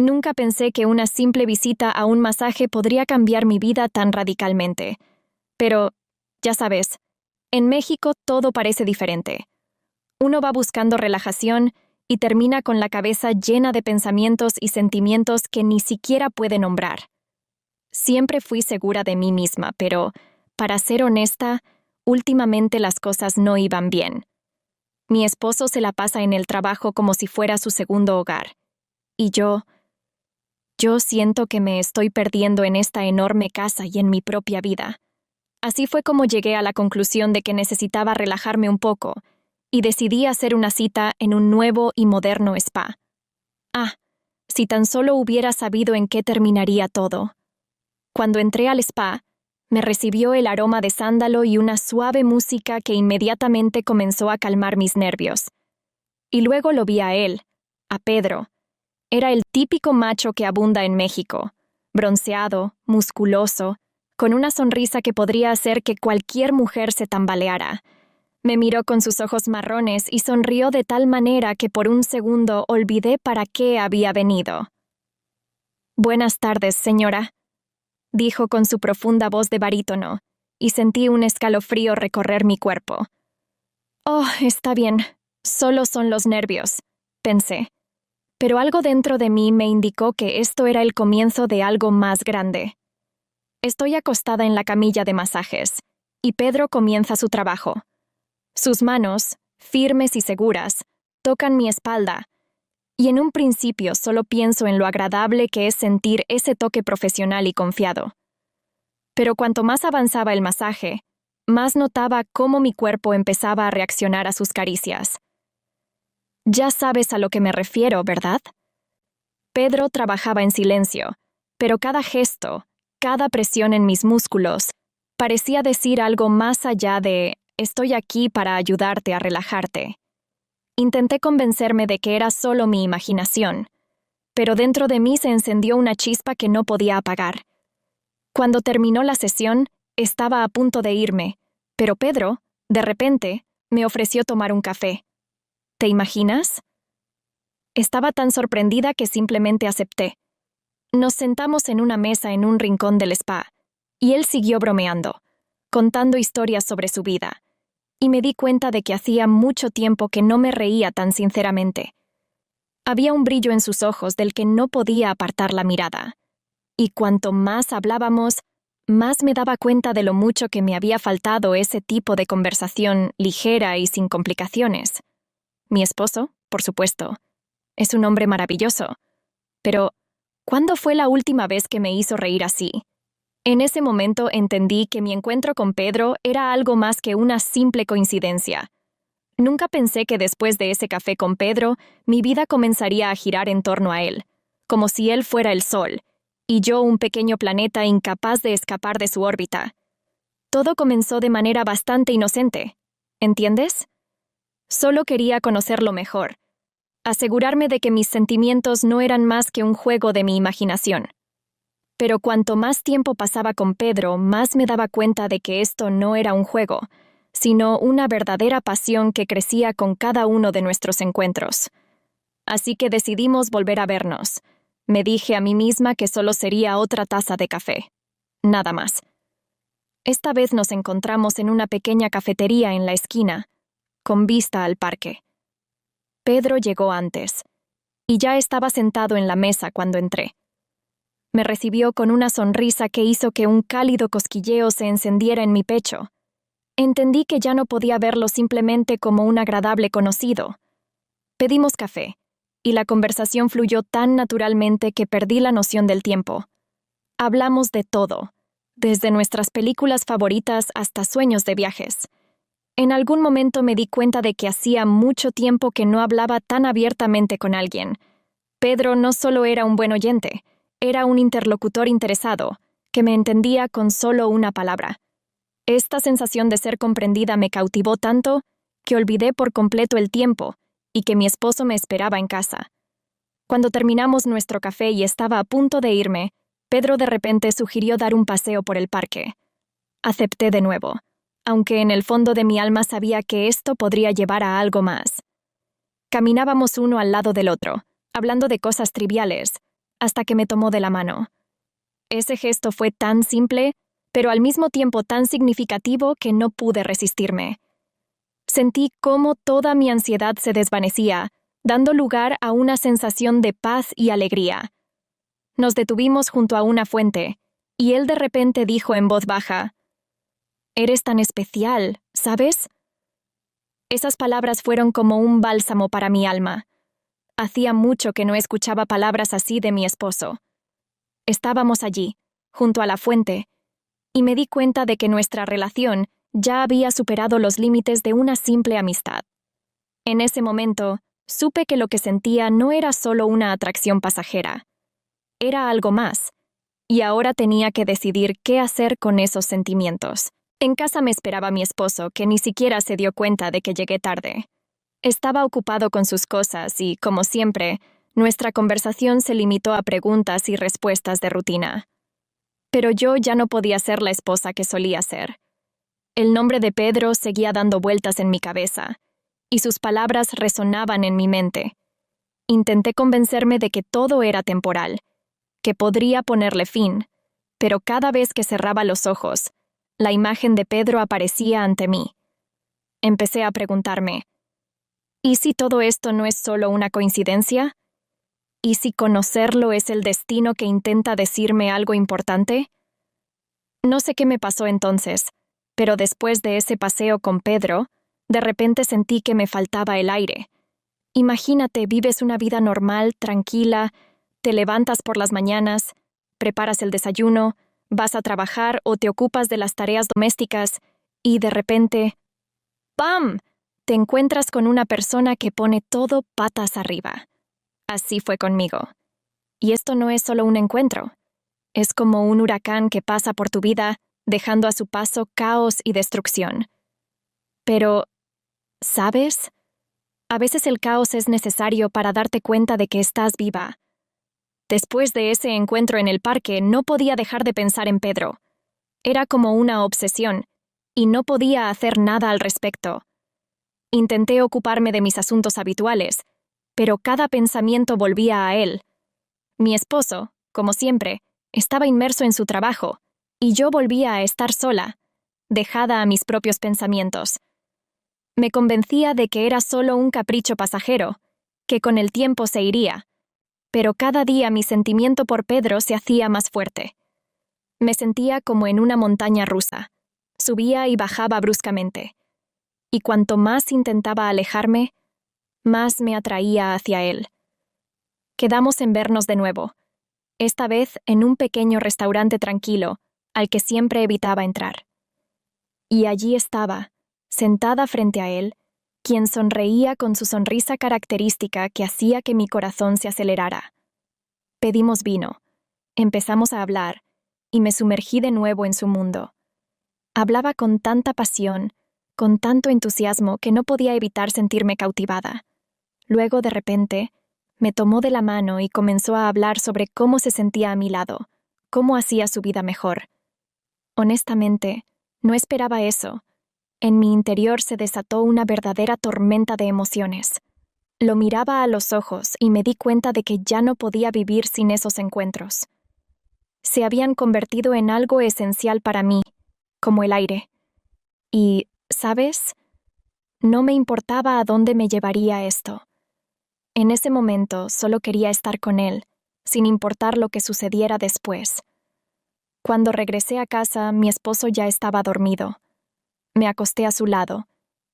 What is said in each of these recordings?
Nunca pensé que una simple visita a un masaje podría cambiar mi vida tan radicalmente. Pero, ya sabes, en México todo parece diferente. Uno va buscando relajación y termina con la cabeza llena de pensamientos y sentimientos que ni siquiera puede nombrar. Siempre fui segura de mí misma, pero, para ser honesta, últimamente las cosas no iban bien. Mi esposo se la pasa en el trabajo como si fuera su segundo hogar. Y yo siento que me estoy perdiendo en esta enorme casa y en mi propia vida. Así fue como llegué a la conclusión de que necesitaba relajarme un poco, y decidí hacer una cita en un nuevo y moderno spa. Ah, si tan solo hubiera sabido en qué terminaría todo. Cuando entré al spa, me recibió el aroma de sándalo y una suave música que inmediatamente comenzó a calmar mis nervios. Y luego lo vi a él, a Pedro. Era el típico macho que abunda en México, bronceado, musculoso, con una sonrisa que podría hacer que cualquier mujer se tambaleara. Me miró con sus ojos marrones y sonrió de tal manera que por un segundo olvidé para qué había venido. «Buenas tardes, señora», dijo con su profunda voz de barítono, y sentí un escalofrío recorrer mi cuerpo. «Oh, está bien, solo son los nervios», pensé. Pero algo dentro de mí me indicó que esto era el comienzo de algo más grande. Estoy acostada en la camilla de masajes, y Pedro comienza su trabajo. Sus manos, firmes y seguras, tocan mi espalda, y en un principio solo pienso en lo agradable que es sentir ese toque profesional y confiado. Pero cuanto más avanzaba el masaje, más notaba cómo mi cuerpo empezaba a reaccionar a sus caricias. Ya sabes a lo que me refiero, ¿verdad? Pedro trabajaba en silencio, pero cada gesto, cada presión en mis músculos, parecía decir algo más allá de «estoy aquí para ayudarte a relajarte». Intenté convencerme de que era solo mi imaginación, pero dentro de mí se encendió una chispa que no podía apagar. Cuando terminó la sesión, estaba a punto de irme, pero Pedro, de repente, me ofreció tomar un café. ¿Te imaginas? Estaba tan sorprendida que simplemente acepté. Nos sentamos en una mesa en un rincón del spa, y él siguió bromeando, contando historias sobre su vida, y me di cuenta de que hacía mucho tiempo que no me reía tan sinceramente. Había un brillo en sus ojos del que no podía apartar la mirada, y cuanto más hablábamos, más me daba cuenta de lo mucho que me había faltado ese tipo de conversación ligera y sin complicaciones. Mi esposo, por supuesto, es un hombre maravilloso, pero ¿cuándo fue la última vez que me hizo reír así? En ese momento entendí que mi encuentro con Pedro era algo más que una simple coincidencia. Nunca pensé que después de ese café con Pedro, mi vida comenzaría a girar en torno a él, como si él fuera el sol, y yo un pequeño planeta incapaz de escapar de su órbita. Todo comenzó de manera bastante inocente, ¿entiendes? Solo quería conocerlo mejor, asegurarme de que mis sentimientos no eran más que un juego de mi imaginación. Pero cuanto más tiempo pasaba con Pedro, más me daba cuenta de que esto no era un juego, sino una verdadera pasión que crecía con cada uno de nuestros encuentros. Así que decidimos volver a vernos. Me dije a mí misma que solo sería otra taza de café. Nada más. Esta vez nos encontramos en una pequeña cafetería en la esquina, con vista al parque. Pedro llegó antes, y ya estaba sentado en la mesa cuando entré. Me recibió con una sonrisa que hizo que un cálido cosquilleo se encendiera en mi pecho. Entendí que ya no podía verlo simplemente como un agradable conocido. Pedimos café, y la conversación fluyó tan naturalmente que perdí la noción del tiempo. Hablamos de todo, desde nuestras películas favoritas hasta sueños de viajes. En algún momento me di cuenta de que hacía mucho tiempo que no hablaba tan abiertamente con alguien. Pedro no solo era un buen oyente, era un interlocutor interesado, que me entendía con solo una palabra. Esta sensación de ser comprendida me cautivó tanto que olvidé por completo el tiempo y que mi esposo me esperaba en casa. Cuando terminamos nuestro café y estaba a punto de irme, Pedro de repente sugirió dar un paseo por el parque. Acepté de nuevo, aunque en el fondo de mi alma sabía que esto podría llevar a algo más. Caminábamos uno al lado del otro, hablando de cosas triviales, hasta que me tomó de la mano. Ese gesto fue tan simple, pero al mismo tiempo tan significativo que no pude resistirme. Sentí cómo toda mi ansiedad se desvanecía, dando lugar a una sensación de paz y alegría. Nos detuvimos junto a una fuente, y él de repente dijo en voz baja: «Eres tan especial, ¿sabes?». Esas palabras fueron como un bálsamo para mi alma. Hacía mucho que no escuchaba palabras así de mi esposo. Estábamos allí, junto a la fuente, y me di cuenta de que nuestra relación ya había superado los límites de una simple amistad. En ese momento, supe que lo que sentía no era solo una atracción pasajera. Era algo más, y ahora tenía que decidir qué hacer con esos sentimientos. En casa me esperaba mi esposo, que ni siquiera se dio cuenta de que llegué tarde. Estaba ocupado con sus cosas y, como siempre, nuestra conversación se limitó a preguntas y respuestas de rutina. Pero yo ya no podía ser la esposa que solía ser. El nombre de Pedro seguía dando vueltas en mi cabeza, y sus palabras resonaban en mi mente. Intenté convencerme de que todo era temporal, que podría ponerle fin, pero cada vez que cerraba los ojos, la imagen de Pedro aparecía ante mí. Empecé a preguntarme: ¿y si todo esto no es solo una coincidencia? ¿Y si conocerlo es el destino que intenta decirme algo importante? No sé qué me pasó entonces, pero después de ese paseo con Pedro, de repente sentí que me faltaba el aire. Imagínate, vives una vida normal, tranquila, te levantas por las mañanas, preparas el desayuno, vas a trabajar o te ocupas de las tareas domésticas y de repente, ¡pam!, te encuentras con una persona que pone todo patas arriba. Así fue conmigo. Y esto no es solo un encuentro. Es como un huracán que pasa por tu vida, dejando a su paso caos y destrucción. Pero, ¿sabes? A veces el caos es necesario para darte cuenta de que estás viva. Después de ese encuentro en el parque, no podía dejar de pensar en Pedro. Era como una obsesión, y no podía hacer nada al respecto. Intenté ocuparme de mis asuntos habituales, pero cada pensamiento volvía a él. Mi esposo, como siempre, estaba inmerso en su trabajo, y yo volvía a estar sola, dejada a mis propios pensamientos. Me convencía de que era solo un capricho pasajero, que con el tiempo se iría, pero cada día mi sentimiento por Pedro se hacía más fuerte. Me sentía como en una montaña rusa. Subía y bajaba bruscamente. Y cuanto más intentaba alejarme, más me atraía hacia él. Quedamos en vernos de nuevo, esta vez en un pequeño restaurante tranquilo, al que siempre evitaba entrar. Y allí estaba, sentada frente a él, quien sonreía con su sonrisa característica que hacía que mi corazón se acelerara. Pedimos vino, empezamos a hablar, y me sumergí de nuevo en su mundo. Hablaba con tanta pasión, con tanto entusiasmo que no podía evitar sentirme cautivada. Luego, de repente, me tomó de la mano y comenzó a hablar sobre cómo se sentía a mi lado, cómo hacía su vida mejor. Honestamente, no esperaba eso. En mi interior se desató una verdadera tormenta de emociones. Lo miraba a los ojos y me di cuenta de que ya no podía vivir sin esos encuentros. Se habían convertido en algo esencial para mí, como el aire. Y, ¿sabes? No me importaba a dónde me llevaría esto. En ese momento solo quería estar con él, sin importar lo que sucediera después. Cuando regresé a casa, mi esposo ya estaba dormido. Me acosté a su lado,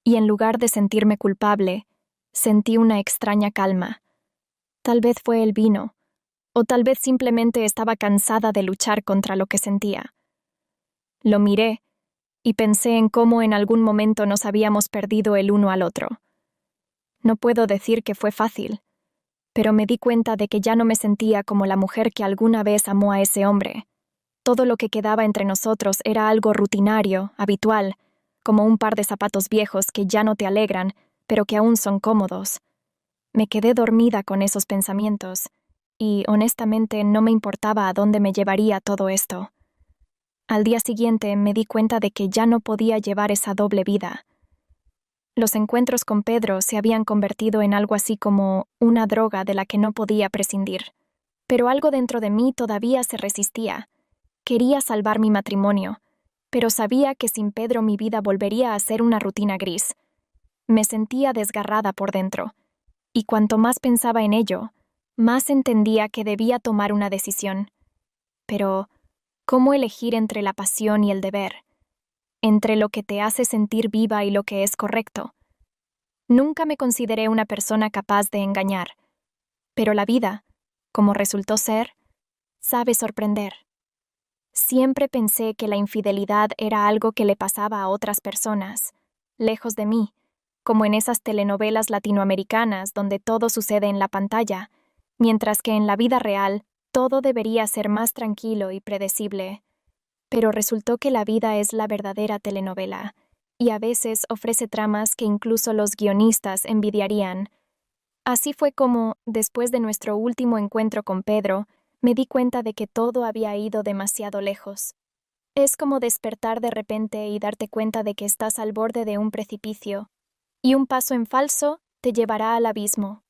y en lugar de sentirme culpable, sentí una extraña calma. Tal vez fue el vino, o tal vez simplemente estaba cansada de luchar contra lo que sentía. Lo miré, y pensé en cómo en algún momento nos habíamos perdido el uno al otro. No puedo decir que fue fácil, pero me di cuenta de que ya no me sentía como la mujer que alguna vez amó a ese hombre. Todo lo que quedaba entre nosotros era algo rutinario, habitual, como un par de zapatos viejos que ya no te alegran, pero que aún son cómodos. Me quedé dormida con esos pensamientos, y honestamente no me importaba a dónde me llevaría todo esto. Al día siguiente me di cuenta de que ya no podía llevar esa doble vida. Los encuentros con Pedro se habían convertido en algo así como una droga de la que no podía prescindir. Pero algo dentro de mí todavía se resistía. Quería salvar mi matrimonio, pero sabía que sin Pedro mi vida volvería a ser una rutina gris. Me sentía desgarrada por dentro, y cuanto más pensaba en ello, más entendía que debía tomar una decisión. Pero, ¿cómo elegir entre la pasión y el deber? Entre lo que te hace sentir viva y lo que es correcto. Nunca me consideré una persona capaz de engañar, pero la vida, como resultó ser, sabe sorprender. Siempre pensé que la infidelidad era algo que le pasaba a otras personas, lejos de mí, como en esas telenovelas latinoamericanas donde todo sucede en la pantalla, mientras que en la vida real todo debería ser más tranquilo y predecible. Pero resultó que la vida es la verdadera telenovela, y a veces ofrece tramas que incluso los guionistas envidiarían. Así fue como, después de nuestro último encuentro con Pedro, me di cuenta de que todo había ido demasiado lejos. Es como despertar de repente y darte cuenta de que estás al borde de un precipicio, y un paso en falso te llevará al abismo.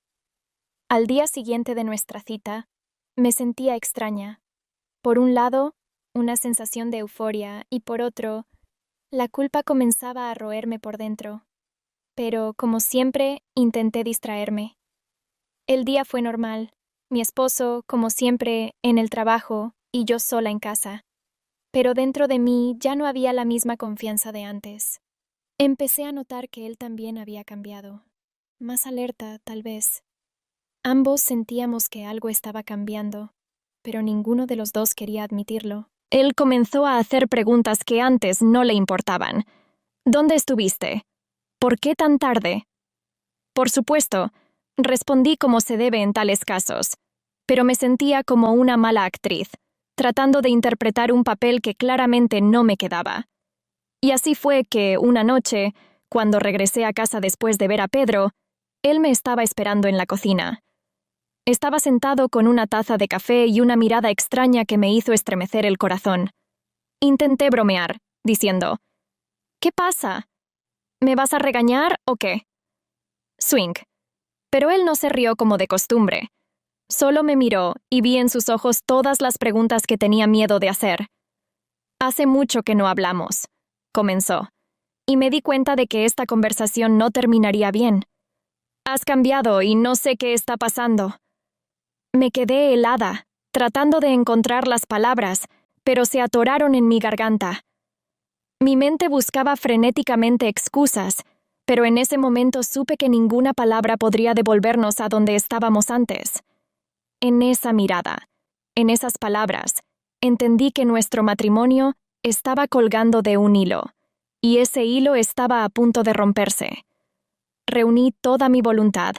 Al día siguiente de nuestra cita, me sentía extraña. Por un lado, una sensación de euforia, y por otro, la culpa comenzaba a roerme por dentro. Pero, como siempre, intenté distraerme. El día fue normal. Mi esposo, como siempre, en el trabajo y yo sola en casa. Pero dentro de mí ya no había la misma confianza de antes. Empecé a notar que él también había cambiado. Más alerta, tal vez. Ambos sentíamos que algo estaba cambiando, pero ninguno de los dos quería admitirlo. Él comenzó a hacer preguntas que antes no le importaban. ¿Dónde estuviste? ¿Por qué tan tarde? Por supuesto, respondí como se debe en tales casos, pero me sentía como una mala actriz, tratando de interpretar un papel que claramente no me quedaba. Y así fue que, una noche, cuando regresé a casa después de ver a Pedro, él me estaba esperando en la cocina. Estaba sentado con una taza de café y una mirada extraña que me hizo estremecer el corazón. Intenté bromear, diciendo, ¿qué pasa? ¿Me vas a regañar o qué? Swing. Pero él no se rió como de costumbre. Solo me miró y vi en sus ojos todas las preguntas que tenía miedo de hacer. Hace mucho que no hablamos, comenzó, y me di cuenta de que esta conversación no terminaría bien. Has cambiado y no sé qué está pasando. Me quedé helada, tratando de encontrar las palabras, pero se atoraron en mi garganta. Mi mente buscaba frenéticamente excusas, pero en ese momento supe que ninguna palabra podría devolvernos a donde estábamos antes. En esa mirada, en esas palabras, entendí que nuestro matrimonio estaba colgando de un hilo, y ese hilo estaba a punto de romperse. Reuní toda mi voluntad,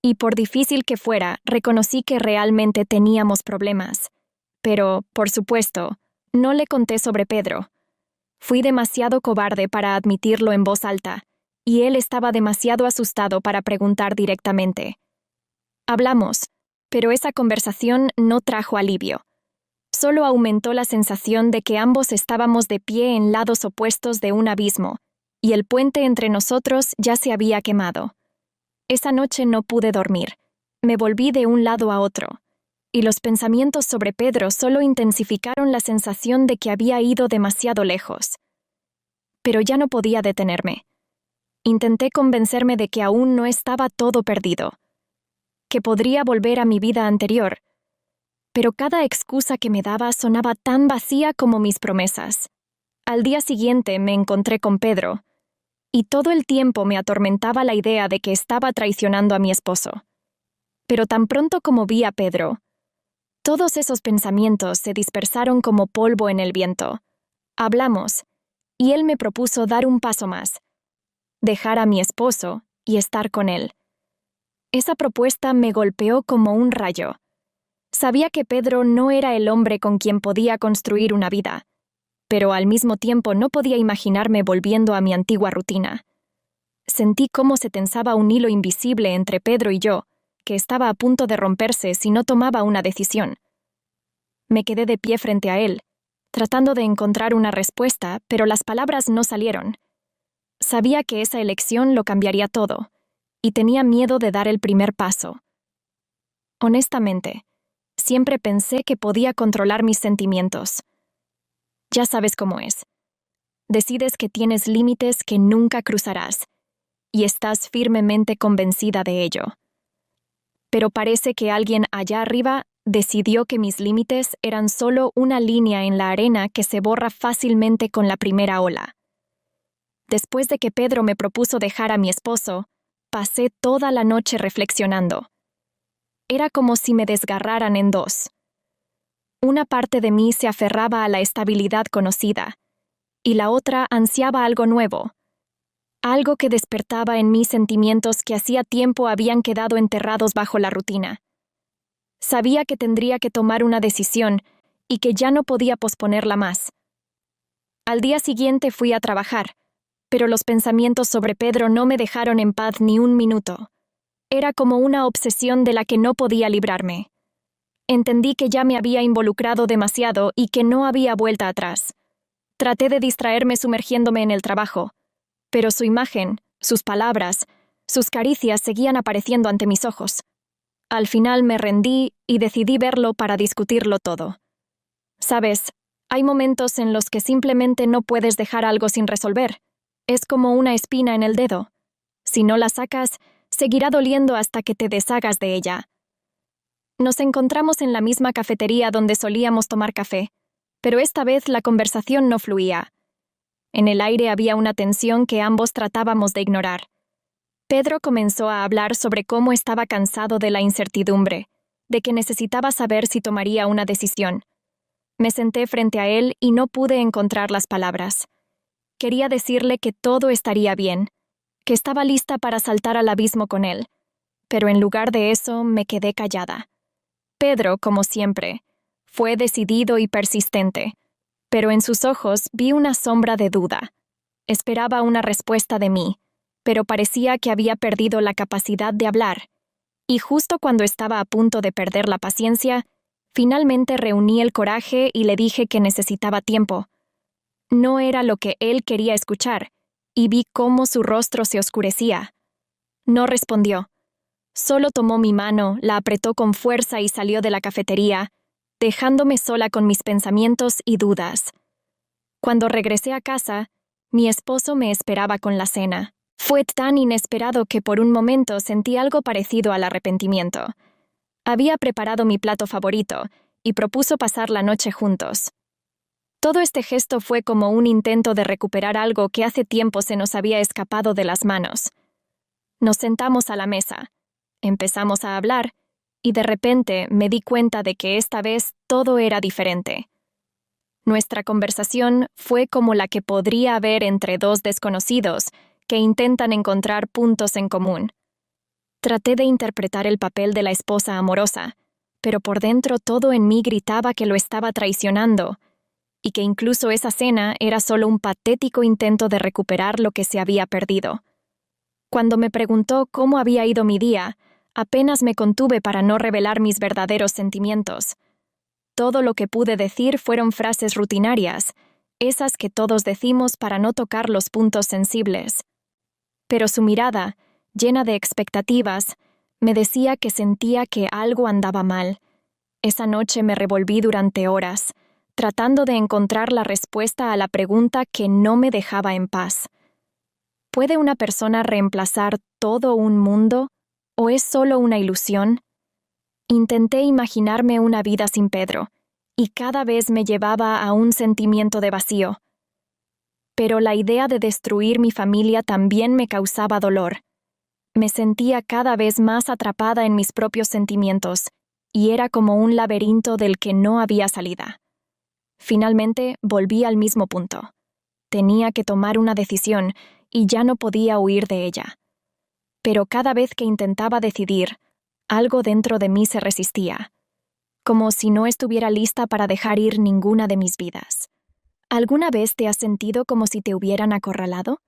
y por difícil que fuera, reconocí que realmente teníamos problemas. Pero, por supuesto, no le conté sobre Pedro. Fui demasiado cobarde para admitirlo en voz alta, y él estaba demasiado asustado para preguntar directamente. Hablamos, pero esa conversación no trajo alivio. Solo aumentó la sensación de que ambos estábamos de pie en lados opuestos de un abismo, y el puente entre nosotros ya se había quemado. Esa noche no pude dormir. Me volví de un lado a otro, y los pensamientos sobre Pedro solo intensificaron la sensación de que había ido demasiado lejos. Pero ya no podía detenerme. Intenté convencerme de que aún no estaba todo perdido, que podría volver a mi vida anterior, pero cada excusa que me daba sonaba tan vacía como mis promesas. Al día siguiente me encontré con Pedro, y todo el tiempo me atormentaba la idea de que estaba traicionando a mi esposo. Pero tan pronto como vi a Pedro, todos esos pensamientos se dispersaron como polvo en el viento. Hablamos, y él me propuso dar un paso más, dejar a mi esposo y estar con él. Esa propuesta me golpeó como un rayo. Sabía que Pedro no era el hombre con quien podía construir una vida, pero al mismo tiempo no podía imaginarme volviendo a mi antigua rutina. Sentí cómo se tensaba un hilo invisible entre Pedro y yo, que estaba a punto de romperse si no tomaba una decisión. Me quedé de pie frente a él, tratando de encontrar una respuesta, pero las palabras no salieron. Sabía que esa elección lo cambiaría todo, y tenía miedo de dar el primer paso. Honestamente, siempre pensé que podía controlar mis sentimientos. Ya sabes cómo es. Decides que tienes límites que nunca cruzarás, y estás firmemente convencida de ello. Pero parece que alguien allá arriba decidió que mis límites eran solo una línea en la arena que se borra fácilmente con la primera ola. Después de que Pedro me propuso dejar a mi esposo, pasé toda la noche reflexionando. Era como si me desgarraran en dos. Una parte de mí se aferraba a la estabilidad conocida, y la otra ansiaba algo nuevo, algo que despertaba en mí sentimientos que hacía tiempo habían quedado enterrados bajo la rutina. Sabía que tendría que tomar una decisión y que ya no podía posponerla más. Al día siguiente fui a trabajar, pero los pensamientos sobre Pedro no me dejaron en paz ni un minuto. Era como una obsesión de la que no podía librarme. Entendí que ya me había involucrado demasiado y que no había vuelta atrás. Traté de distraerme sumergiéndome en el trabajo, pero su imagen, sus palabras, sus caricias seguían apareciendo ante mis ojos. Al final me rendí y decidí verlo para discutirlo todo. Sabes, hay momentos en los que simplemente no puedes dejar algo sin resolver. Es como una espina en el dedo. Si no la sacas, seguirá doliendo hasta que te deshagas de ella. Nos encontramos en la misma cafetería donde solíamos tomar café, pero esta vez la conversación no fluía. En el aire había una tensión que ambos tratábamos de ignorar. Pedro comenzó a hablar sobre cómo estaba cansado de la incertidumbre, de que necesitaba saber si tomaría una decisión. Me senté frente a él y no pude encontrar las palabras. Quería decirle que todo estaría bien, que estaba lista para saltar al abismo con él, pero en lugar de eso me quedé callada. Pedro, como siempre, fue decidido y persistente, pero en sus ojos vi una sombra de duda. Esperaba una respuesta de mí, pero parecía que había perdido la capacidad de hablar, y justo cuando estaba a punto de perder la paciencia, finalmente reuní el coraje y le dije que necesitaba tiempo. No era lo que él quería escuchar, y vi cómo su rostro se oscurecía. No respondió. Solo tomó mi mano, la apretó con fuerza y salió de la cafetería, dejándome sola con mis pensamientos y dudas. Cuando regresé a casa, mi esposo me esperaba con la cena. Fue tan inesperado que por un momento sentí algo parecido al arrepentimiento. Había preparado mi plato favorito y propuso pasar la noche juntos. Todo este gesto fue como un intento de recuperar algo que hace tiempo se nos había escapado de las manos. Nos sentamos a la mesa, empezamos a hablar, y de repente me di cuenta de que esta vez todo era diferente. Nuestra conversación fue como la que podría haber entre dos desconocidos que intentan encontrar puntos en común. Traté de interpretar el papel de la esposa amorosa, pero por dentro todo en mí gritaba que lo estaba traicionando, y que incluso esa cena era solo un patético intento de recuperar lo que se había perdido. Cuando me preguntó cómo había ido mi día, apenas me contuve para no revelar mis verdaderos sentimientos. Todo lo que pude decir fueron frases rutinarias, esas que todos decimos para no tocar los puntos sensibles. Pero su mirada, llena de expectativas, me decía que sentía que algo andaba mal. Esa noche me revolví durante horas, tratando de encontrar la respuesta a la pregunta que no me dejaba en paz. ¿Puede una persona reemplazar todo un mundo o es solo una ilusión? Intenté imaginarme una vida sin Pedro, y cada vez me llevaba a un sentimiento de vacío. Pero la idea de destruir mi familia también me causaba dolor. Me sentía cada vez más atrapada en mis propios sentimientos, y era como un laberinto del que no había salida. Finalmente volví al mismo punto. Tenía que tomar una decisión, y ya no podía huir de ella. Pero cada vez que intentaba decidir, algo dentro de mí se resistía, como si no estuviera lista para dejar ir ninguna de mis vidas. ¿Alguna vez te has sentido como si te hubieran acorralado?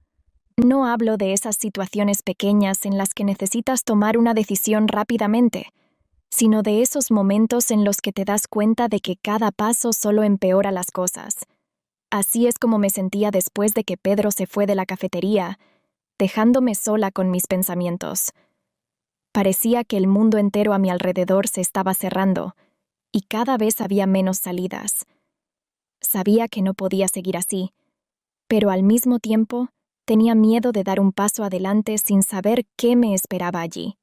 No hablo de esas situaciones pequeñas en las que necesitas tomar una decisión rápidamente, sino de esos momentos en los que te das cuenta de que cada paso solo empeora las cosas. Así es como me sentía después de que Pedro se fue de la cafetería, dejándome sola con mis pensamientos. Parecía que el mundo entero a mi alrededor se estaba cerrando, y cada vez había menos salidas. Sabía que no podía seguir así, pero al mismo tiempo tenía miedo de dar un paso adelante sin saber qué me esperaba allí.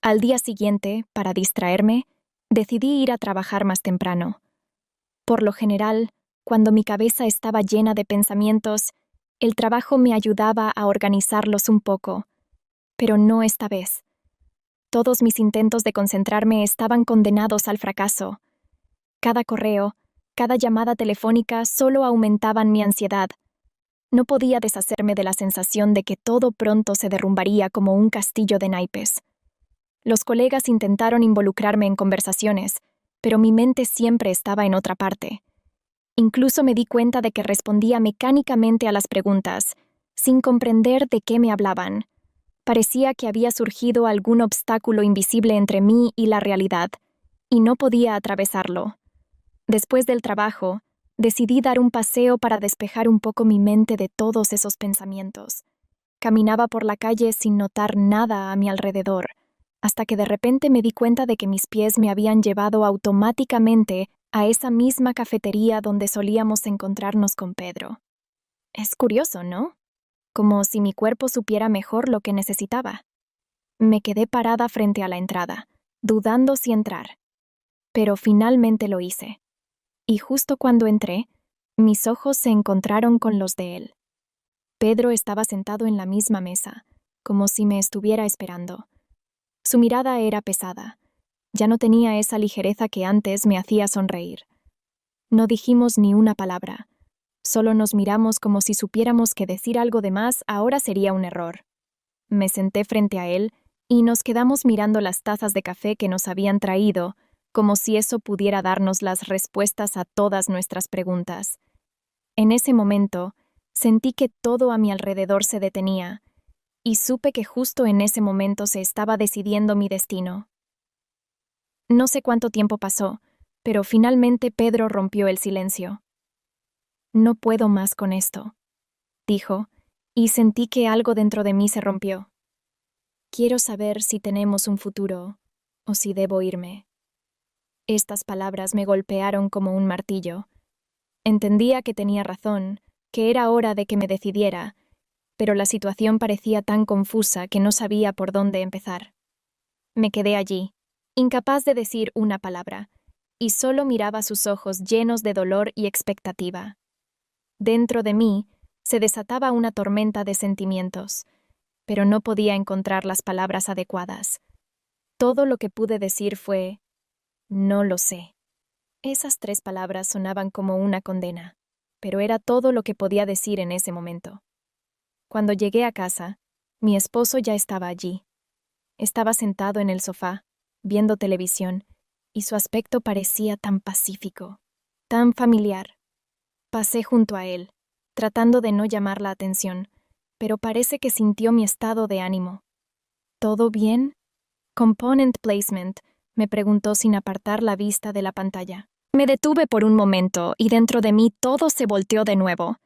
Al día siguiente, para distraerme, decidí ir a trabajar más temprano. Por lo general, cuando mi cabeza estaba llena de pensamientos, el trabajo me ayudaba a organizarlos un poco, pero no esta vez. Todos mis intentos de concentrarme estaban condenados al fracaso. Cada correo, cada llamada telefónica solo aumentaban mi ansiedad. No podía deshacerme de la sensación de que todo pronto se derrumbaría como un castillo de naipes. Los colegas intentaron involucrarme en conversaciones, pero mi mente siempre estaba en otra parte. Incluso me di cuenta de que respondía mecánicamente a las preguntas, sin comprender de qué me hablaban. Parecía que había surgido algún obstáculo invisible entre mí y la realidad, y no podía atravesarlo. Después del trabajo, decidí dar un paseo para despejar un poco mi mente de todos esos pensamientos. Caminaba por la calle sin notar nada a mi alrededor, hasta que de repente me di cuenta de que mis pies me habían llevado automáticamente a esa misma cafetería donde solíamos encontrarnos con Pedro. Es curioso, ¿no? Como si mi cuerpo supiera mejor lo que necesitaba. Me quedé parada frente a la entrada, dudando si entrar. Pero finalmente lo hice. Y justo cuando entré, mis ojos se encontraron con los de él. Pedro estaba sentado en la misma mesa, como si me estuviera esperando. Su mirada era pesada. Ya no tenía esa ligereza que antes me hacía sonreír. No dijimos ni una palabra. Solo nos miramos como si supiéramos que decir algo de más ahora sería un error. Me senté frente a él y nos quedamos mirando las tazas de café que nos habían traído, como si eso pudiera darnos las respuestas a todas nuestras preguntas. En ese momento, sentí que todo a mi alrededor se detenía, y supe que justo en ese momento se estaba decidiendo mi destino. No sé cuánto tiempo pasó, pero finalmente Pedro rompió el silencio. «No puedo más con esto», dijo, y sentí que algo dentro de mí se rompió. «Quiero saber si tenemos un futuro o si debo irme». Estas palabras me golpearon como un martillo. Entendía que tenía razón, que era hora de que me decidiera, pero la situación parecía tan confusa que no sabía por dónde empezar. Me quedé allí, incapaz de decir una palabra, y solo miraba sus ojos llenos de dolor y expectativa. Dentro de mí se desataba una tormenta de sentimientos, pero no podía encontrar las palabras adecuadas. Todo lo que pude decir fue: «No lo sé». Esas 3 palabras sonaban como una condena, pero era todo lo que podía decir en ese momento. Cuando llegué a casa, mi esposo ya estaba allí. Estaba sentado en el sofá, viendo televisión, y su aspecto parecía tan pacífico, tan familiar. Pasé junto a él, tratando de no llamar la atención, pero parece que sintió mi estado de ánimo. «¿Todo bien?» «Component placement», me preguntó sin apartar la vista de la pantalla. Me detuve por un momento y dentro de mí todo se volteó de nuevo.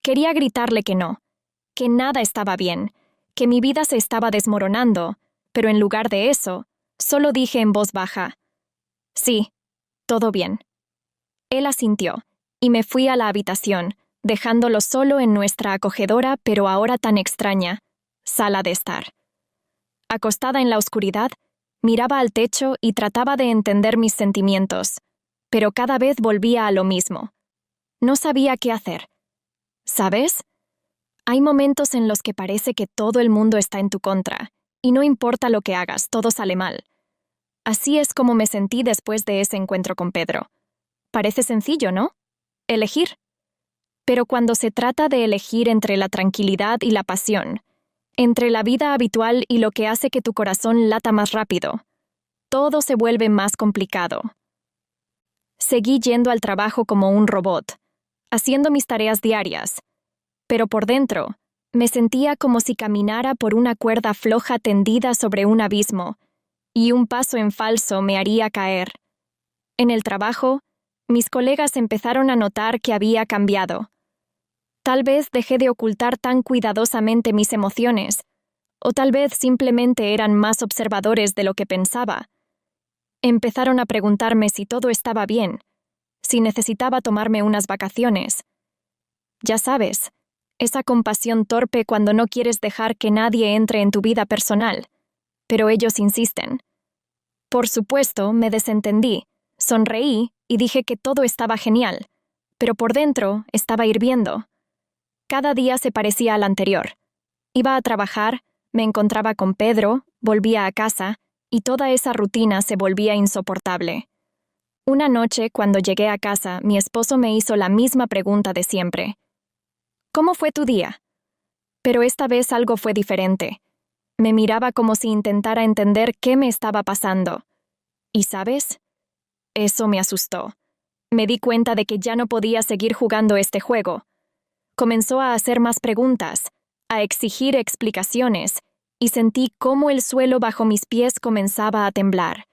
Quería gritarle que no, que nada estaba bien, que mi vida se estaba desmoronando, pero en lugar de eso, solo dije en voz baja: «Sí, todo bien». Él asintió, y me fui a la habitación, dejándolo solo en nuestra acogedora pero ahora tan extraña sala de estar. Acostada en la oscuridad, miraba al techo y trataba de entender mis sentimientos, pero cada vez volvía a lo mismo. No sabía qué hacer. ¿Sabes? Hay momentos en los que parece que todo el mundo está en tu contra, y no importa lo que hagas, todo sale mal. Así es como me sentí después de ese encuentro con Pedro. Parece sencillo, ¿no? Elegir. Pero cuando se trata de elegir entre la tranquilidad y la pasión, entre la vida habitual y lo que hace que tu corazón lata más rápido, todo se vuelve más complicado. Seguí yendo al trabajo como un robot, haciendo mis tareas diarias, pero por dentro me sentía como si caminara por una cuerda floja tendida sobre un abismo, y un paso en falso me haría caer. En el trabajo, mis colegas empezaron a notar que había cambiado. Tal vez dejé de ocultar tan cuidadosamente mis emociones, o tal vez simplemente eran más observadores de lo que pensaba. Empezaron a preguntarme si todo estaba bien, si necesitaba tomarme unas vacaciones. Ya sabes, esa compasión torpe cuando no quieres dejar que nadie entre en tu vida personal, pero ellos insisten. Por supuesto, me desentendí, sonreí y dije que todo estaba genial, pero por dentro estaba hirviendo. Cada día se parecía al anterior. Iba a trabajar, me encontraba con Pedro, volvía a casa, y toda esa rutina se volvía insoportable. Una noche, cuando llegué a casa, mi esposo me hizo la misma pregunta de siempre. ¿Cómo fue tu día? Pero esta vez algo fue diferente. Me miraba como si intentara entender qué me estaba pasando. ¿Y sabes? Eso me asustó. Me di cuenta de que ya no podía seguir jugando este juego. Comenzó a hacer más preguntas, a exigir explicaciones, y sentí cómo el suelo bajo mis pies comenzaba a temblar.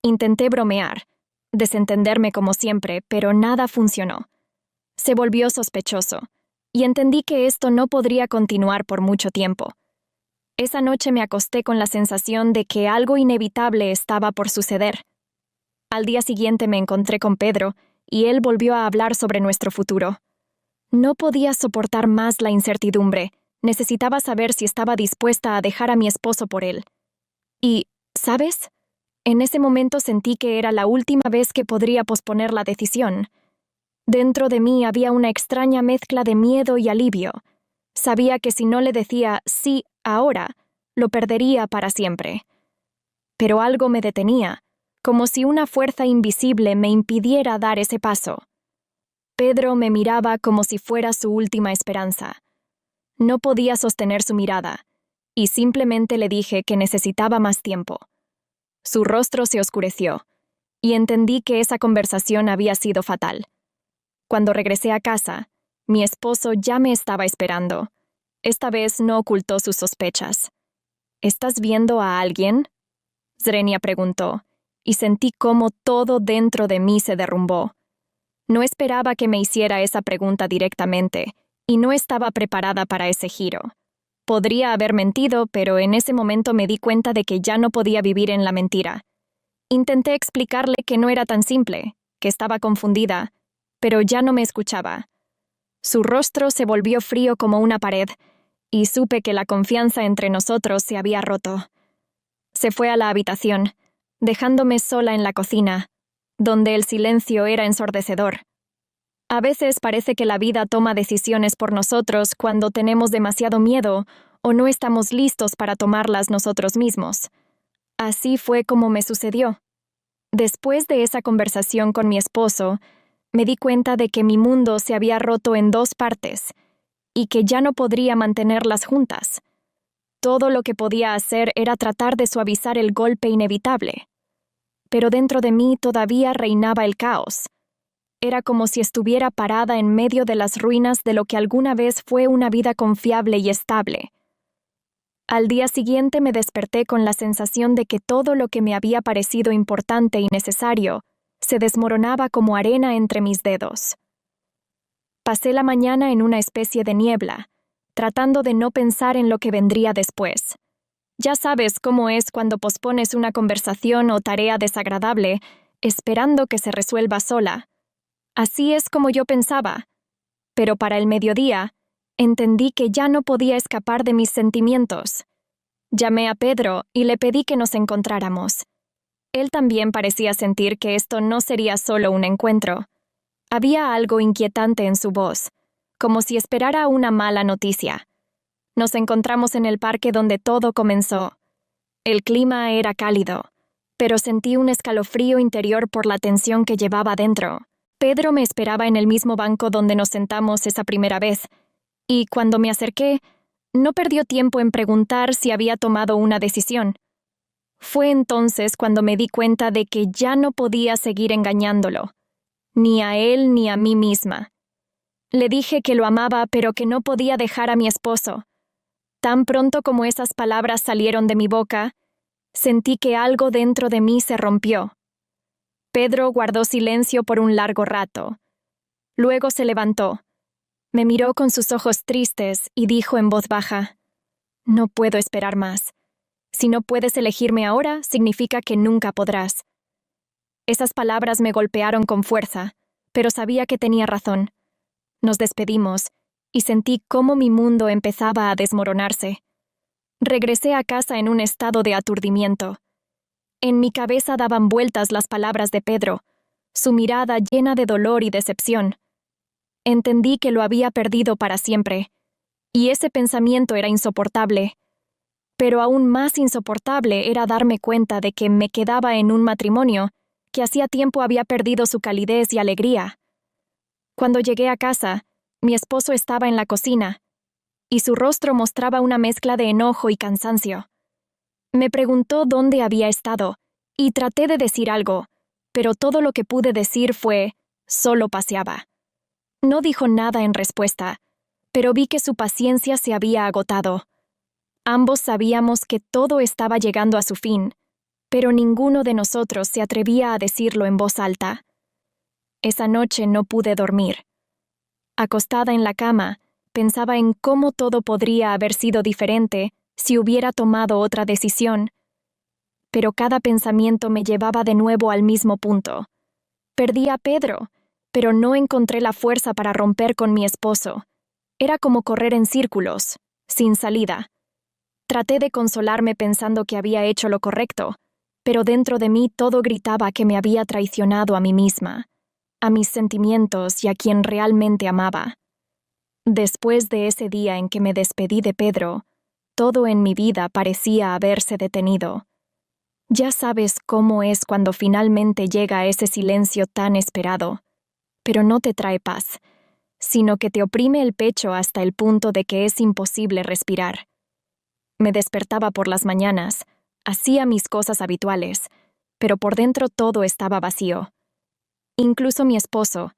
Intenté bromear, desentenderme como siempre, pero nada funcionó. Se volvió sospechoso, y entendí que esto no podría continuar por mucho tiempo. Esa noche me acosté con la sensación de que algo inevitable estaba por suceder. Al día siguiente me encontré con Pedro, y él volvió a hablar sobre nuestro futuro. No podía soportar más la incertidumbre. Necesitaba saber si estaba dispuesta a dejar a mi esposo por él. Y, ¿sabes? En ese momento sentí que era la última vez que podría posponer la decisión. Dentro de mí había una extraña mezcla de miedo y alivio. Sabía que si no le decía sí ahora, lo perdería para siempre. Pero algo me detenía, como si una fuerza invisible me impidiera dar ese paso. Pedro me miraba como si fuera su última esperanza. No podía sostener su mirada, y simplemente le dije que necesitaba más tiempo. Su rostro se oscureció, y entendí que esa conversación había sido fatal. Cuando regresé a casa, mi esposo ya me estaba esperando. Esta vez no ocultó sus sospechas. ¿Estás viendo a alguien?, Zrenia preguntó, y sentí cómo todo dentro de mí se derrumbó. No esperaba que me hiciera esa pregunta directamente, y no estaba preparada para ese giro. Podría haber mentido, pero en ese momento me di cuenta de que ya no podía vivir en la mentira. Intenté explicarle que no era tan simple, que estaba confundida, pero ya no me escuchaba. Su rostro se volvió frío como una pared, y supe que la confianza entre nosotros se había roto. Se fue a la habitación, dejándome sola en la cocina, donde el silencio era ensordecedor. A veces parece que la vida toma decisiones por nosotros cuando tenemos demasiado miedo o no estamos listos para tomarlas nosotros mismos. Así fue como me sucedió. Después de esa conversación con mi esposo, me di cuenta de que mi mundo se había roto en dos partes y que ya no podría mantenerlas juntas. Todo lo que podía hacer era tratar de suavizar el golpe inevitable. Pero dentro de mí todavía reinaba el caos. Era como si estuviera parada en medio de las ruinas de lo que alguna vez fue una vida confiable y estable. Al día siguiente me desperté con la sensación de que todo lo que me había parecido importante y necesario se desmoronaba como arena entre mis dedos. Pasé la mañana en una especie de niebla, tratando de no pensar en lo que vendría después. Ya sabes cómo es cuando pospones una conversación o tarea desagradable, esperando que se resuelva sola. Así es como yo pensaba, pero para el mediodía, entendí que ya no podía escapar de mis sentimientos. Llamé a Pedro y le pedí que nos encontráramos. Él también parecía sentir que esto no sería solo un encuentro. Había algo inquietante en su voz, como si esperara una mala noticia. Nos encontramos en el parque donde todo comenzó. El clima era cálido, pero sentí un escalofrío interior por la tensión que llevaba dentro. Pedro me esperaba en el mismo banco donde nos sentamos esa primera vez, y cuando me acerqué, no perdió tiempo en preguntar si había tomado una decisión. Fue entonces cuando me di cuenta de que ya no podía seguir engañándolo, ni a él ni a mí misma. Le dije que lo amaba, pero que no podía dejar a mi esposo. Tan pronto como esas palabras salieron de mi boca, sentí que algo dentro de mí se rompió. Pedro guardó silencio por un largo rato. Luego se levantó. Me miró con sus ojos tristes y dijo en voz baja: «No puedo esperar más. Si no puedes elegirme ahora, significa que nunca podrás. Esas palabras me golpearon con fuerza, pero sabía que tenía razón. Nos despedimos, y sentí cómo mi mundo empezaba a desmoronarse. Regresé a casa en un estado de aturdimiento. En mi cabeza daban vueltas las palabras de Pedro, su mirada llena de dolor y decepción. Entendí que lo había perdido para siempre, y ese pensamiento era insoportable. Pero aún más insoportable era darme cuenta de que me quedaba en un matrimonio que hacía tiempo había perdido su calidez y alegría. Cuando llegué a casa, mi esposo estaba en la cocina, y su rostro mostraba una mezcla de enojo y cansancio. Me preguntó dónde había estado, y traté de decir algo, pero todo lo que pude decir fue, solo paseaba. No dijo nada en respuesta, pero vi que su paciencia se había agotado. Ambos sabíamos que todo estaba llegando a su fin, pero ninguno de nosotros se atrevía a decirlo en voz alta. Esa noche no pude dormir. Acostada en la cama, pensaba en cómo todo podría haber sido diferente si hubiera tomado otra decisión. Pero cada pensamiento me llevaba de nuevo al mismo punto. Perdí a Pedro, pero no encontré la fuerza para romper con mi esposo. Era como correr en círculos, sin salida. Traté de consolarme pensando que había hecho lo correcto, pero dentro de mí todo gritaba que me había traicionado a mí misma, a mis sentimientos y a quien realmente amaba. Después de ese día en que me despedí de Pedro, todo en mi vida parecía haberse detenido. Ya sabes cómo es cuando finalmente llega ese silencio tan esperado, pero no te trae paz, sino que te oprime el pecho hasta el punto de que es imposible respirar. Me despertaba por las mañanas, hacía mis cosas habituales, pero por dentro todo estaba vacío. Incluso mi esposo,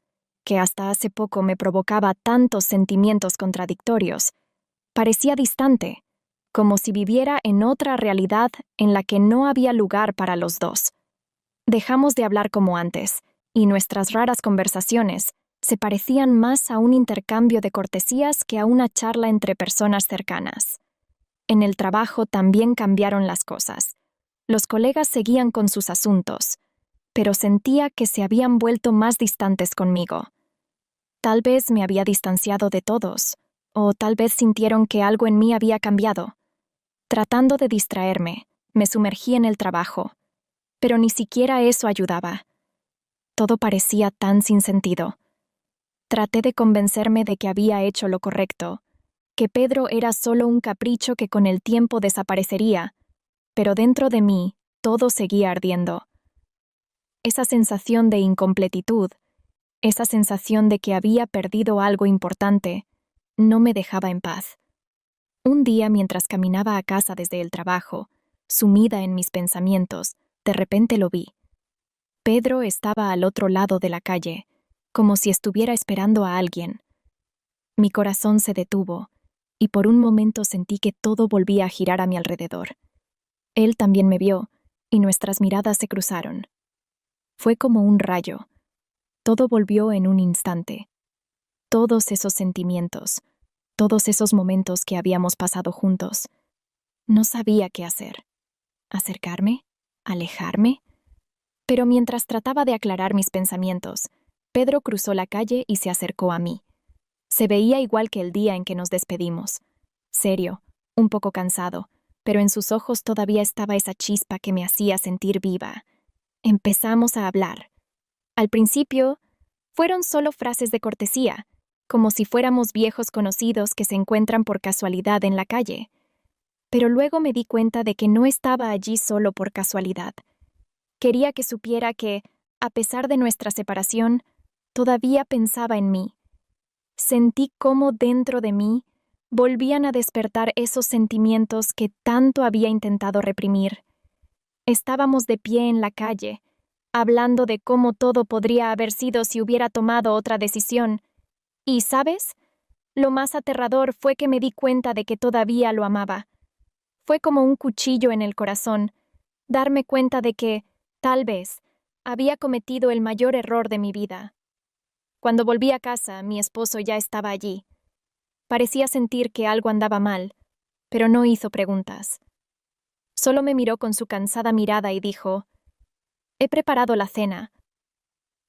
que hasta hace poco me provocaba tantos sentimientos contradictorios, parecía distante, como si viviera en otra realidad en la que no había lugar para los dos. Dejamos de hablar como antes, y nuestras raras conversaciones se parecían más a un intercambio de cortesías que a una charla entre personas cercanas. En el trabajo también cambiaron las cosas. Los colegas seguían con sus asuntos, pero sentía que se habían vuelto más distantes conmigo. Tal vez me había distanciado de todos, o tal vez sintieron que algo en mí había cambiado. Tratando de distraerme, me sumergí en el trabajo, pero ni siquiera eso ayudaba. Todo parecía tan sin sentido. Traté de convencerme de que había hecho lo correcto, que Pedro era solo un capricho que con el tiempo desaparecería, pero dentro de mí todo seguía ardiendo. Esa sensación de incompletitud, esa sensación de que había perdido algo importante, no me dejaba en paz. Un día, mientras caminaba a casa desde el trabajo, sumida en mis pensamientos, de repente lo vi. Pedro estaba al otro lado de la calle, como si estuviera esperando a alguien. Mi corazón se detuvo, y por un momento sentí que todo volvía a girar a mi alrededor. Él también me vio, y nuestras miradas se cruzaron. Fue como un rayo. Todo volvió en un instante. Todos esos sentimientos, todos esos momentos que habíamos pasado juntos. No sabía qué hacer. ¿Acercarme? ¿Alejarme? Pero mientras trataba de aclarar mis pensamientos, Pedro cruzó la calle y se acercó a mí. Se veía igual que el día en que nos despedimos. Serio, un poco cansado, pero en sus ojos todavía estaba esa chispa que me hacía sentir viva. Empezamos a hablar. Al principio, fueron solo frases de cortesía, como si fuéramos viejos conocidos que se encuentran por casualidad en la calle. Pero luego me di cuenta de que no estaba allí solo por casualidad. Quería que supiera que, a pesar de nuestra separación, todavía pensaba en mí. Sentí cómo dentro de mí volvían a despertar esos sentimientos que tanto había intentado reprimir. Estábamos de pie en la calle, hablando de cómo todo podría haber sido si hubiera tomado otra decisión. Y, ¿sabes? Lo más aterrador fue que me di cuenta de que todavía lo amaba. Fue como un cuchillo en el corazón, darme cuenta de que, tal vez, había cometido el mayor error de mi vida. Cuando volví a casa, mi esposo ya estaba allí. Parecía sentir que algo andaba mal, pero no hizo preguntas. Solo me miró con su cansada mirada y dijo, He preparado la cena.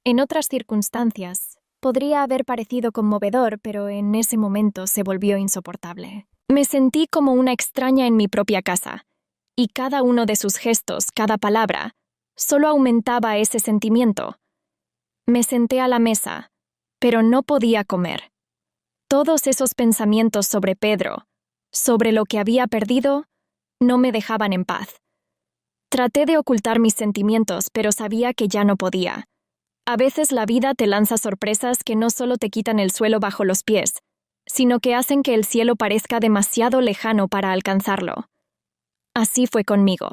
En otras circunstancias, podría haber parecido conmovedor, pero en ese momento se volvió insoportable. Me sentí como una extraña en mi propia casa, y cada uno de sus gestos, cada palabra, solo aumentaba ese sentimiento. Me senté a la mesa, pero no podía comer. Todos esos pensamientos sobre Pedro, sobre lo que había perdido, no me dejaban en paz. Traté de ocultar mis sentimientos, pero sabía que ya no podía. A veces la vida te lanza sorpresas que no solo te quitan el suelo bajo los pies, sino que hacen que el cielo parezca demasiado lejano para alcanzarlo. Así fue conmigo.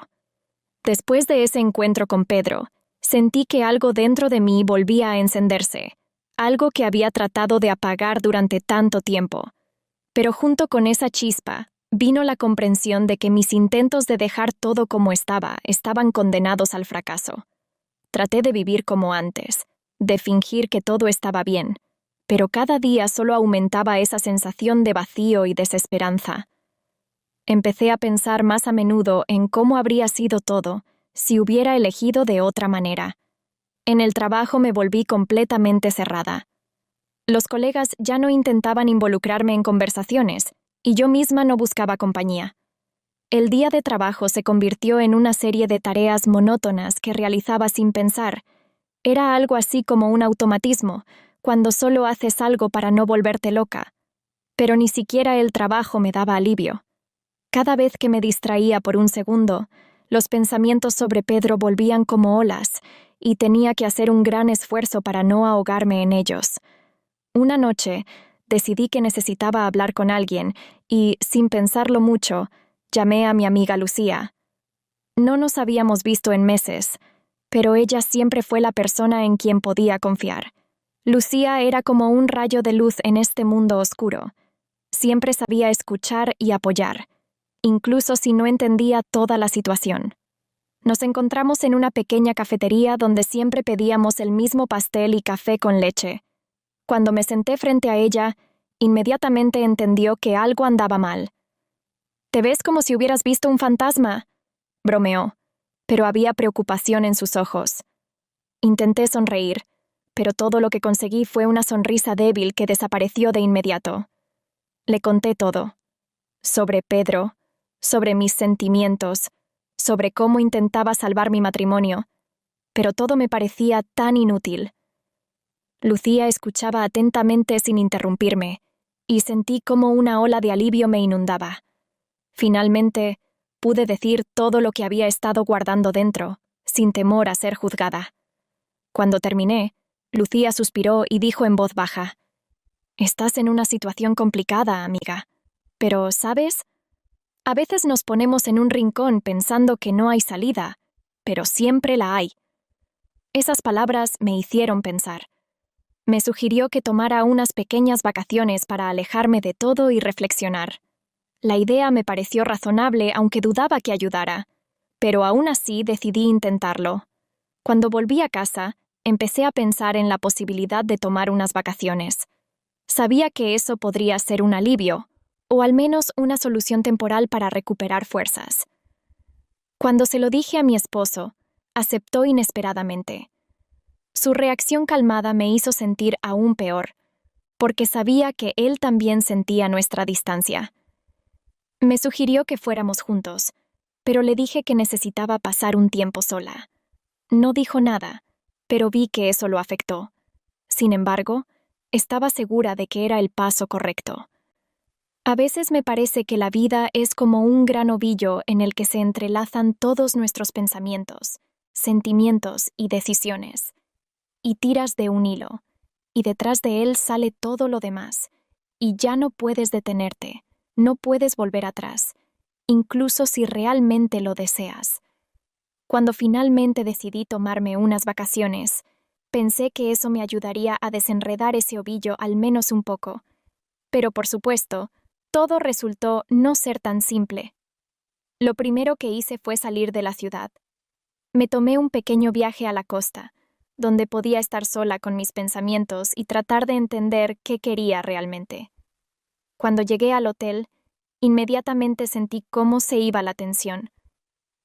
Después de ese encuentro con Pedro, sentí que algo dentro de mí volvía a encenderse, algo que había tratado de apagar durante tanto tiempo. Pero junto con esa chispa, vino la comprensión de que mis intentos de dejar todo como estaba estaban condenados al fracaso. Traté de vivir como antes, de fingir que todo estaba bien, pero cada día solo aumentaba esa sensación de vacío y desesperanza. Empecé a pensar más a menudo en cómo habría sido todo si hubiera elegido de otra manera. En el trabajo me volví completamente cerrada. Los colegas ya no intentaban involucrarme en conversaciones, y yo misma no buscaba compañía. El día de trabajo se convirtió en una serie de tareas monótonas que realizaba sin pensar. Era algo así como un automatismo, cuando solo haces algo para no volverte loca. Pero ni siquiera el trabajo me daba alivio. Cada vez que me distraía por un segundo, los pensamientos sobre Pedro volvían como olas, y tenía que hacer un gran esfuerzo para no ahogarme en ellos. Una noche, decidí que necesitaba hablar con alguien y, sin pensarlo mucho, llamé a mi amiga Lucía. No nos habíamos visto en meses, pero ella siempre fue la persona en quien podía confiar. Lucía era como un rayo de luz en este mundo oscuro. Siempre sabía escuchar y apoyar, incluso si no entendía toda la situación. Nos encontramos en una pequeña cafetería donde siempre pedíamos el mismo pastel y café con leche. Cuando me senté frente a ella, inmediatamente entendió que algo andaba mal. «¿Te ves como si hubieras visto un fantasma?», bromeó, pero había preocupación en sus ojos. Intenté sonreír, pero todo lo que conseguí fue una sonrisa débil que desapareció de inmediato. Le conté todo. Sobre Pedro, sobre mis sentimientos, sobre cómo intentaba salvar mi matrimonio, pero todo me parecía tan inútil. Lucía escuchaba atentamente sin interrumpirme, y sentí como una ola de alivio me inundaba. Finalmente, pude decir todo lo que había estado guardando dentro, sin temor a ser juzgada. Cuando terminé, Lucía suspiró y dijo en voz baja: «Estás en una situación complicada, amiga. Pero, ¿sabes? A veces nos ponemos en un rincón pensando que no hay salida, pero siempre la hay». Esas palabras me hicieron pensar. Me sugirió que tomara unas pequeñas vacaciones para alejarme de todo y reflexionar. La idea me pareció razonable, aunque dudaba que ayudara, pero aún así decidí intentarlo. Cuando volví a casa, empecé a pensar en la posibilidad de tomar unas vacaciones. Sabía que eso podría ser un alivio, o al menos una solución temporal para recuperar fuerzas. Cuando se lo dije a mi esposo, aceptó inesperadamente. Su reacción calmada me hizo sentir aún peor, porque sabía que él también sentía nuestra distancia. Me sugirió que fuéramos juntos, pero le dije que necesitaba pasar un tiempo sola. No dijo nada, pero vi que eso lo afectó. Sin embargo, estaba segura de que era el paso correcto. A veces me parece que la vida es como un gran ovillo en el que se entrelazan todos nuestros pensamientos, sentimientos y decisiones. Y tiras de un hilo, y detrás de él sale todo lo demás, y ya no puedes detenerte, no puedes volver atrás, incluso si realmente lo deseas. Cuando finalmente decidí tomarme unas vacaciones, pensé que eso me ayudaría a desenredar ese ovillo al menos un poco. Pero por supuesto, todo resultó no ser tan simple. Lo primero que hice fue salir de la ciudad. Me tomé un pequeño viaje a la costa, donde podía estar sola con mis pensamientos y tratar de entender qué quería realmente. Cuando llegué al hotel, inmediatamente sentí cómo se iba la tensión.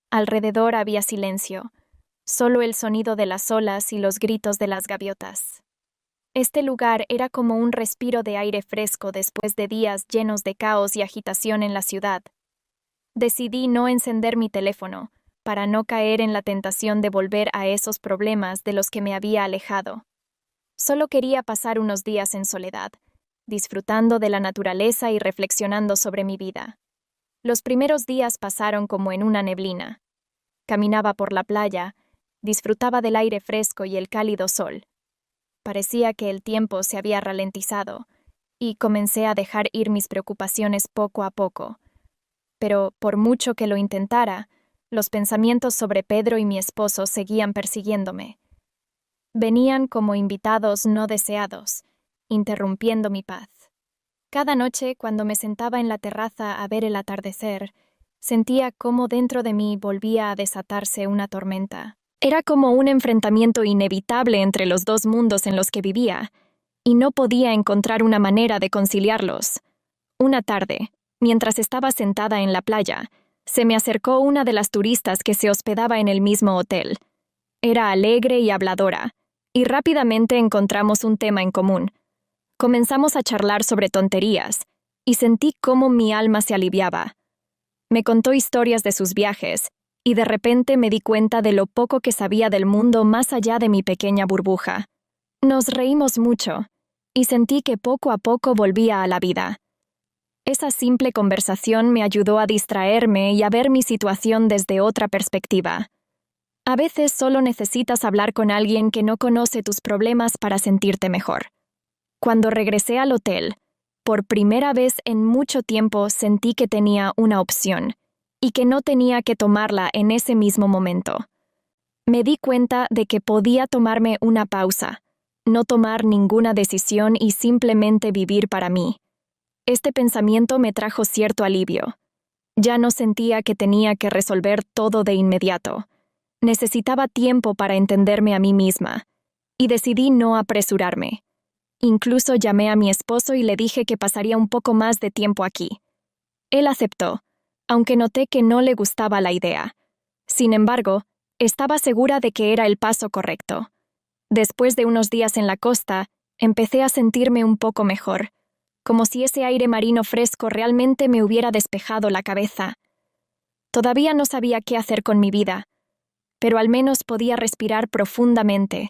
Alrededor había silencio, solo el sonido de las olas y los gritos de las gaviotas. Este lugar era como un respiro de aire fresco después de días llenos de caos y agitación en la ciudad. Decidí no encender mi teléfono, para no caer en la tentación de volver a esos problemas de los que me había alejado. Solo quería pasar unos días en soledad, disfrutando de la naturaleza y reflexionando sobre mi vida. Los primeros días pasaron como en una neblina. Caminaba por la playa, disfrutaba del aire fresco y el cálido sol. Parecía que el tiempo se había ralentizado, y comencé a dejar ir mis preocupaciones poco a poco. Pero, por mucho que lo intentara, los pensamientos sobre Pedro y mi esposo seguían persiguiéndome. Venían como invitados no deseados, interrumpiendo mi paz. Cada noche, cuando me sentaba en la terraza a ver el atardecer, sentía cómo dentro de mí volvía a desatarse una tormenta. Era como un enfrentamiento inevitable entre los dos mundos en los que vivía, y no podía encontrar una manera de conciliarlos. Una tarde, mientras estaba sentada en la playa, se me acercó una de las turistas que se hospedaba en el mismo hotel. Era alegre y habladora, y rápidamente encontramos un tema en común. Comenzamos a charlar sobre tonterías, y sentí cómo mi alma se aliviaba. Me contó historias de sus viajes, y de repente me di cuenta de lo poco que sabía del mundo más allá de mi pequeña burbuja. Nos reímos mucho, y sentí que poco a poco volvía a la vida. Esa simple conversación me ayudó a distraerme y a ver mi situación desde otra perspectiva. A veces solo necesitas hablar con alguien que no conoce tus problemas para sentirte mejor. Cuando regresé al hotel, por primera vez en mucho tiempo sentí que tenía una opción, y que no tenía que tomarla en ese mismo momento. Me di cuenta de que podía tomarme una pausa, no tomar ninguna decisión y simplemente vivir para mí. Este pensamiento me trajo cierto alivio. Ya no sentía que tenía que resolver todo de inmediato. Necesitaba tiempo para entenderme a mí misma, y decidí no apresurarme. Incluso llamé a mi esposo y le dije que pasaría un poco más de tiempo aquí. Él aceptó, aunque noté que no le gustaba la idea. Sin embargo, estaba segura de que era el paso correcto. Después de unos días en la costa, empecé a sentirme un poco mejor, como si ese aire marino fresco realmente me hubiera despejado la cabeza. Todavía no sabía qué hacer con mi vida, pero al menos podía respirar profundamente,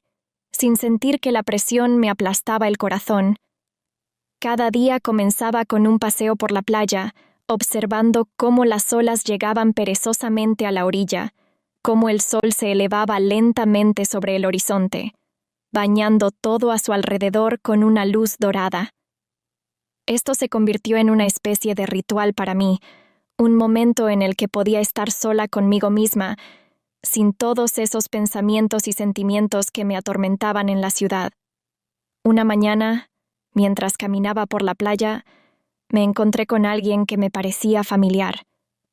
sin sentir que la presión me aplastaba el corazón. Cada día comenzaba con un paseo por la playa, observando cómo las olas llegaban perezosamente a la orilla, cómo el sol se elevaba lentamente sobre el horizonte, bañando todo a su alrededor con una luz dorada. Esto se convirtió en una especie de ritual para mí, un momento en el que podía estar sola conmigo misma, sin todos esos pensamientos y sentimientos que me atormentaban en la ciudad. Una mañana, mientras caminaba por la playa, me encontré con alguien que me parecía familiar.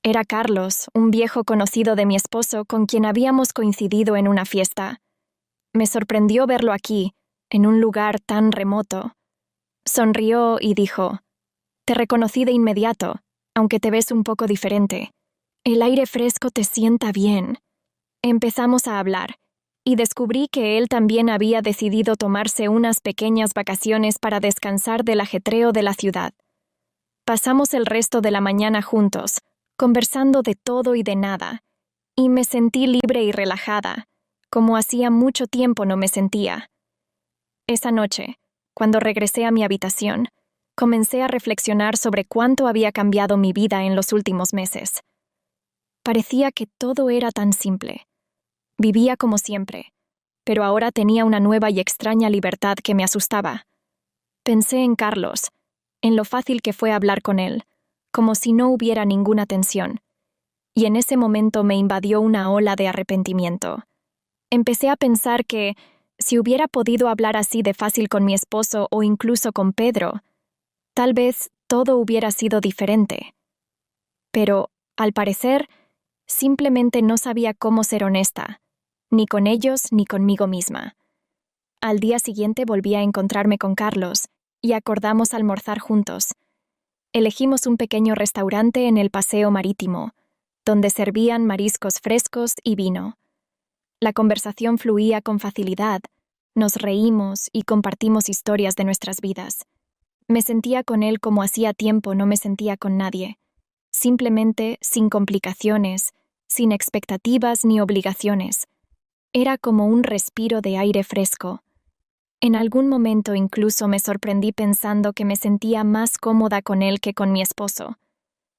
Era Carlos, un viejo conocido de mi esposo con quien habíamos coincidido en una fiesta. Me sorprendió verlo aquí, en un lugar tan remoto. Sonrió y dijo: «Te reconocí de inmediato, aunque te ves un poco diferente. El aire fresco te sienta bien». Empezamos a hablar, y descubrí que él también había decidido tomarse unas pequeñas vacaciones para descansar del ajetreo de la ciudad. Pasamos el resto de la mañana juntos, conversando de todo y de nada, y me sentí libre y relajada, como hacía mucho tiempo no me sentía. Esa noche, cuando regresé a mi habitación, comencé a reflexionar sobre cuánto había cambiado mi vida en los últimos meses. Parecía que todo era tan simple. Vivía como siempre, pero ahora tenía una nueva y extraña libertad que me asustaba. Pensé en Carlos, en lo fácil que fue hablar con él, como si no hubiera ninguna tensión, y en ese momento me invadió una ola de arrepentimiento. Empecé a pensar que, si hubiera podido hablar así de fácil con mi esposo o incluso con Pedro, tal vez todo hubiera sido diferente. Pero, al parecer, simplemente no sabía cómo ser honesta, ni con ellos ni conmigo misma. Al día siguiente volví a encontrarme con Carlos y acordamos almorzar juntos. Elegimos un pequeño restaurante en el paseo marítimo, donde servían mariscos frescos y vino. La conversación fluía con facilidad. Nos reímos y compartimos historias de nuestras vidas. Me sentía con él como hacía tiempo no me sentía con nadie. Simplemente sin complicaciones, sin expectativas ni obligaciones. Era como un respiro de aire fresco. En algún momento incluso me sorprendí pensando que me sentía más cómoda con él que con mi esposo.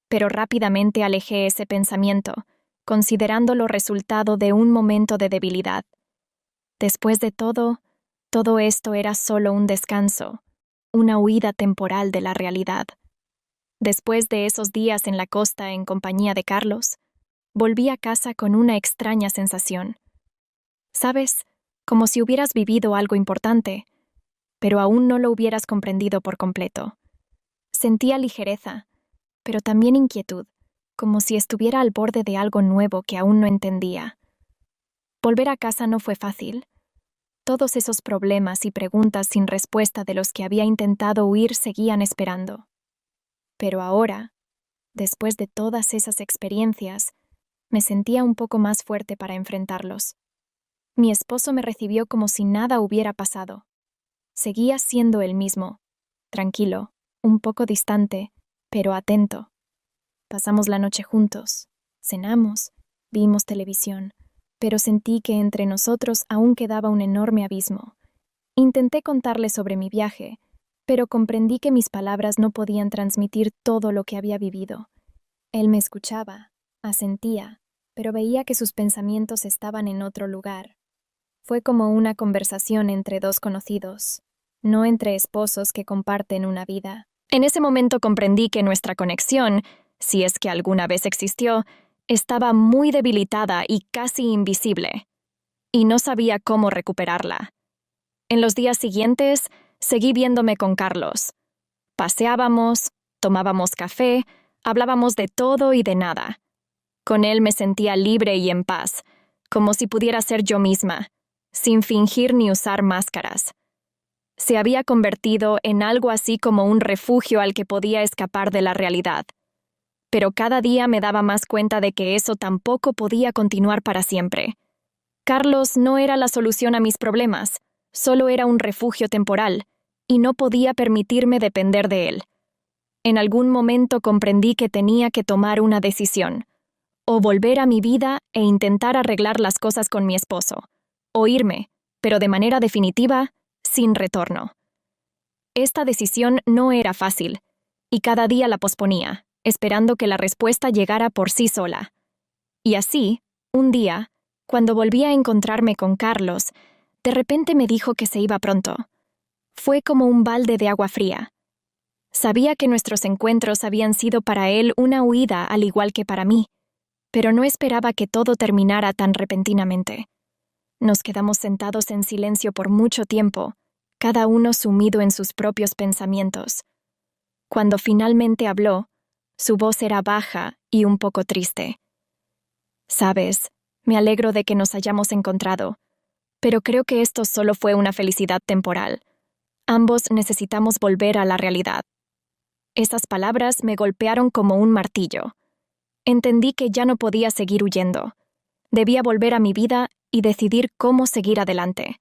Pero rápidamente alejé ese pensamiento, considerándolo resultado de un momento de debilidad. Después de todo esto era solo un descanso, una huida temporal de la realidad. Después de esos días en la costa en compañía de Carlos, volví a casa con una extraña sensación. ¿Sabes? Como si hubieras vivido algo importante, pero aún no lo hubieras comprendido por completo. Sentía ligereza, pero también inquietud, como si estuviera al borde de algo nuevo que aún no entendía. Volver a casa no fue fácil. Todos esos problemas y preguntas sin respuesta de los que había intentado huir seguían esperando. Pero ahora, después de todas esas experiencias, me sentía un poco más fuerte para enfrentarlos. Mi esposo me recibió como si nada hubiera pasado. Seguía siendo el mismo, tranquilo, un poco distante, pero atento. Pasamos la noche juntos, cenamos, vimos televisión, pero sentí que entre nosotros aún quedaba un enorme abismo. Intenté contarle sobre mi viaje, pero comprendí que mis palabras no podían transmitir todo lo que había vivido. Él me escuchaba, asentía, pero veía que sus pensamientos estaban en otro lugar. Fue como una conversación entre dos conocidos, no entre esposos que comparten una vida. En ese momento comprendí que nuestra conexión, si es que alguna vez existió, estaba muy debilitada y casi invisible, y no sabía cómo recuperarla. En los días siguientes, seguí viéndome con Carlos. Paseábamos, tomábamos café, hablábamos de todo y de nada. Con él me sentía libre y en paz, como si pudiera ser yo misma, sin fingir ni usar máscaras. Se había convertido en algo así como un refugio al que podía escapar de la realidad. Pero cada día me daba más cuenta de que eso tampoco podía continuar para siempre. Carlos no era la solución a mis problemas, solo era un refugio temporal, y no podía permitirme depender de él. En algún momento comprendí que tenía que tomar una decisión, o volver a mi vida e intentar arreglar las cosas con mi esposo, o irme, pero de manera definitiva, sin retorno. Esta decisión no era fácil, y cada día la posponía, esperando que la respuesta llegara por sí sola. Y así, un día, cuando volví a encontrarme con Carlos, de repente me dijo que se iba pronto. Fue como un balde de agua fría. Sabía que nuestros encuentros habían sido para él una huida al igual que para mí, pero no esperaba que todo terminara tan repentinamente. Nos quedamos sentados en silencio por mucho tiempo, cada uno sumido en sus propios pensamientos. Cuando finalmente habló, su voz era baja y un poco triste. Sabes, me alegro de que nos hayamos encontrado, pero creo que esto solo fue una felicidad temporal. Ambos necesitamos volver a la realidad. Esas palabras me golpearon como un martillo. Entendí que ya no podía seguir huyendo. Debía volver a mi vida y decidir cómo seguir adelante.